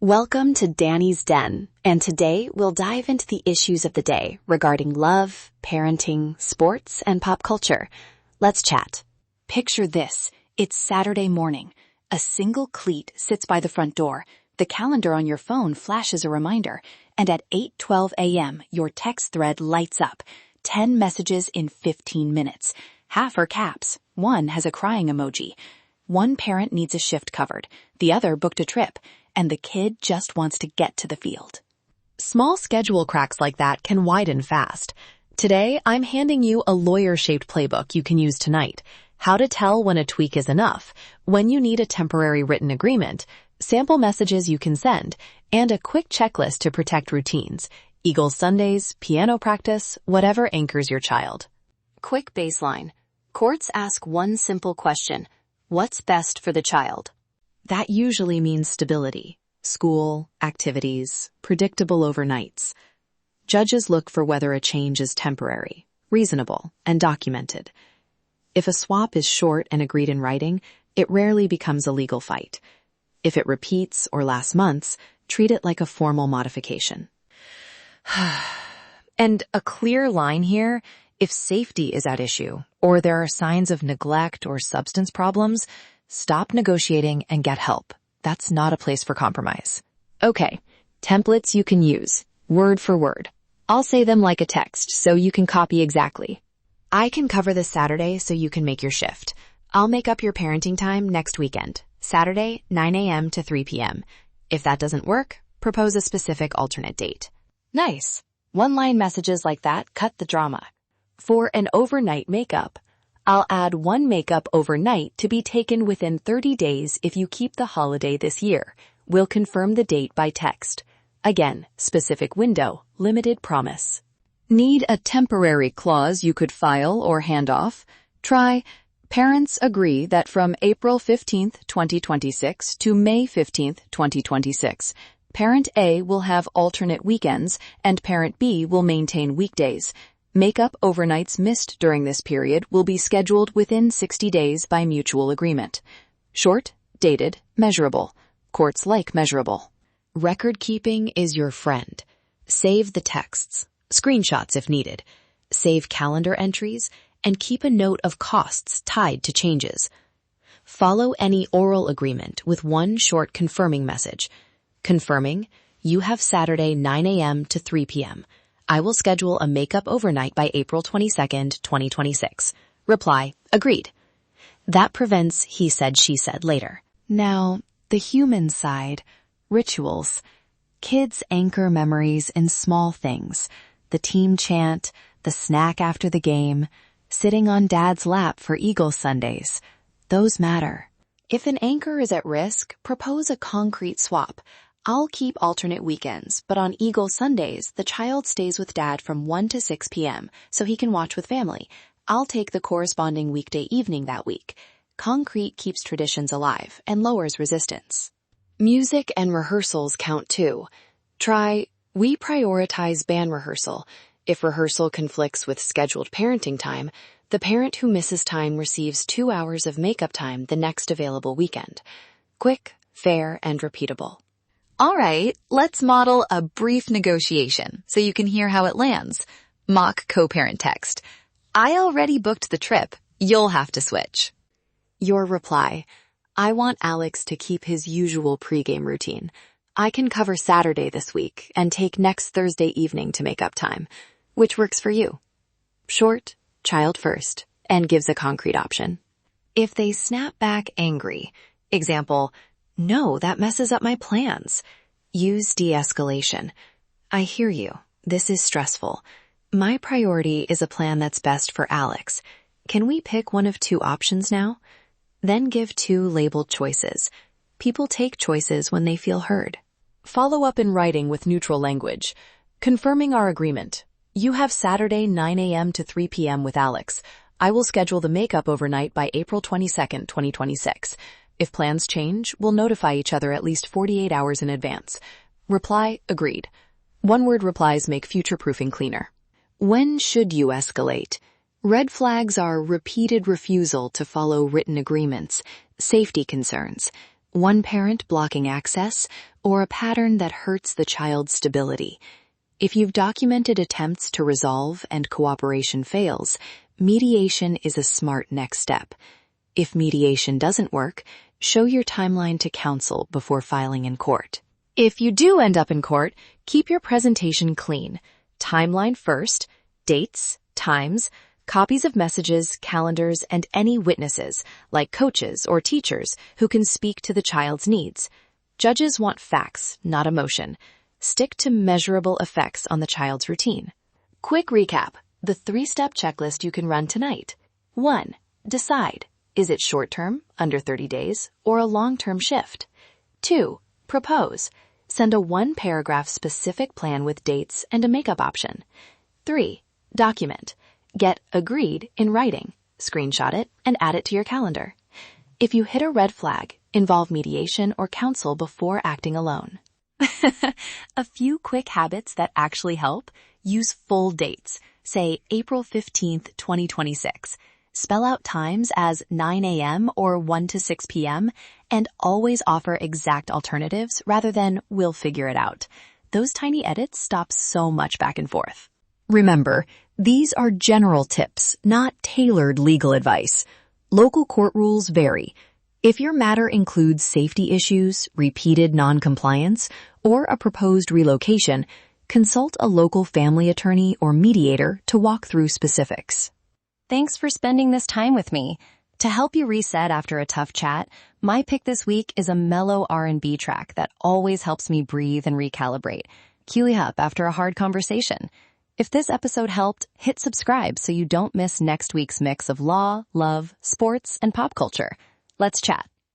Welcome to Danny's Den, and today we'll dive into the issues of the day regarding love, parenting, sports, and pop culture. Let's chat. Picture this. It's Saturday morning. A single cleat sits by the front door. The calendar on your phone flashes a reminder, and at 8:12 a.m., your text thread lights up. 10 messages in 15 minutes. Half are caps. One has a crying emoji. One parent needs a shift covered. The other booked a trip. And the kid just wants to get to the field. Small schedule cracks like that can widen fast. Today, I'm handing you a lawyer-shaped playbook you can use tonight. How to tell when a tweak is enough, when you need a temporary written agreement, sample messages you can send, and a quick checklist to protect routines. Eagles Sundays, piano practice, whatever anchors your child. Quick baseline. Courts ask one simple question. What's best for the child? That usually means stability, school, activities, predictable overnights. Judges look for whether a change is temporary, reasonable, and documented. If a swap is short and agreed in writing, it rarely becomes a legal fight. If it repeats or lasts months, treat it like a formal modification. And a clear line here, if safety is at issue, or there are signs of neglect or substance problems, stop negotiating and get help. That's not a place for compromise. Okay, templates you can use, word for word. I'll say them like a text so you can copy exactly. I can cover this Saturday so you can make your shift. I'll make up your parenting time next weekend, Saturday, 9 a.m. to 3 p.m. If that doesn't work, propose a specific alternate date. Nice. One-line messages like that cut the drama. For an overnight makeup, I'll add one makeup overnight to be taken within 30 days if you keep the holiday this year. We'll confirm the date by text. Again, specific window, limited promise. Need a temporary clause you could file or hand off? Try, parents agree that from April 15th, 2026 to May 15th, 2026, Parent A will have alternate weekends and Parent B will maintain weekdays. Makeup overnights missed during this period will be scheduled within 60 days by mutual agreement. Short, dated, measurable. Courts like measurable. Record keeping is your friend. Save the texts, screenshots if needed. Save calendar entries and keep a note of costs tied to changes. Follow any oral agreement with one short confirming message. Confirming, you have Saturday 9 a.m. to 3 p.m. I will schedule a makeup overnight by April 22nd, 2026. Reply, agreed. That prevents he said, she said later. Now, the human side, rituals. Kids anchor memories in small things. The team chant, the snack after the game, sitting on dad's lap for Eagles Sundays. Those matter. If an anchor is at risk, propose a concrete swap. I'll keep alternate weekends, but on Eagle Sundays, the child stays with dad from 1 to 6 p.m. so he can watch with family. I'll take the corresponding weekday evening that week. Concrete keeps traditions alive and lowers resistance. Music and rehearsals count too. Try, we prioritize band rehearsal. If rehearsal conflicts with scheduled parenting time, the parent who misses time receives 2 hours of makeup time the next available weekend. Quick, fair, and repeatable. All right, let's model a brief negotiation so you can hear how it lands. Mock co-parent text. I already booked the trip. You'll have to switch. Your reply. I want Alex to keep his usual pregame routine. I can cover Saturday this week and take next Thursday evening to make up time. Which works for you? Short, child first, and gives a concrete option. If they snap back angry, example, no, that messes up my plans. Use de-escalation. I hear you. This is stressful. My priority is a plan that's best for Alex. Can we pick one of 2 options now? Then give 2 labeled choices. People take choices when they feel heard. Follow up in writing with neutral language. Confirming our agreement. You have Saturday 9 a.m. to 3 p.m. with Alex. I will schedule the makeup overnight by April 22nd, 2026. If plans change, we'll notify each other at least 48 hours in advance. Reply, agreed. One-word replies make future-proofing cleaner. When should you escalate? Red flags are repeated refusal to follow written agreements, safety concerns, one parent blocking access, or a pattern that hurts the child's stability. If you've documented attempts to resolve and cooperation fails, mediation is a smart next step. If mediation doesn't work, show your timeline to counsel before filing in court. If you do end up in court, keep your presentation clean. Timeline first, dates, times, copies of messages, calendars, and any witnesses, like coaches or teachers, who can speak to the child's needs. Judges want facts, not emotion. Stick to measurable effects on the child's routine. Quick recap: the 3-step checklist you can run tonight. 1. Decide. Is it short-term, under 30 days, or a long-term shift? 2. Propose. Send a 1-paragraph specific plan with dates and a makeup option. 3. Document. Get agreed in writing. Screenshot it and add it to your calendar. If you hit a red flag, involve mediation or counsel before acting alone. A few quick habits that actually help: use full dates. Say April 15th, 2026. Spell out times as 9 a.m. or 1 to 6 p.m. and always offer exact alternatives rather than "we'll figure it out." Those tiny edits stop so much back and forth. Remember, these are general tips, not tailored legal advice. Local court rules vary. If your matter includes safety issues, repeated non-compliance, or a proposed relocation, consult a local family attorney or mediator to walk through specifics. Thanks for spending this time with me. To help you reset after a tough chat, my pick this week is a mellow R&B track that always helps me breathe and recalibrate. Cue you up after a hard conversation. If this episode helped, hit subscribe so you don't miss next week's mix of law, love, sports, and pop culture. Let's chat.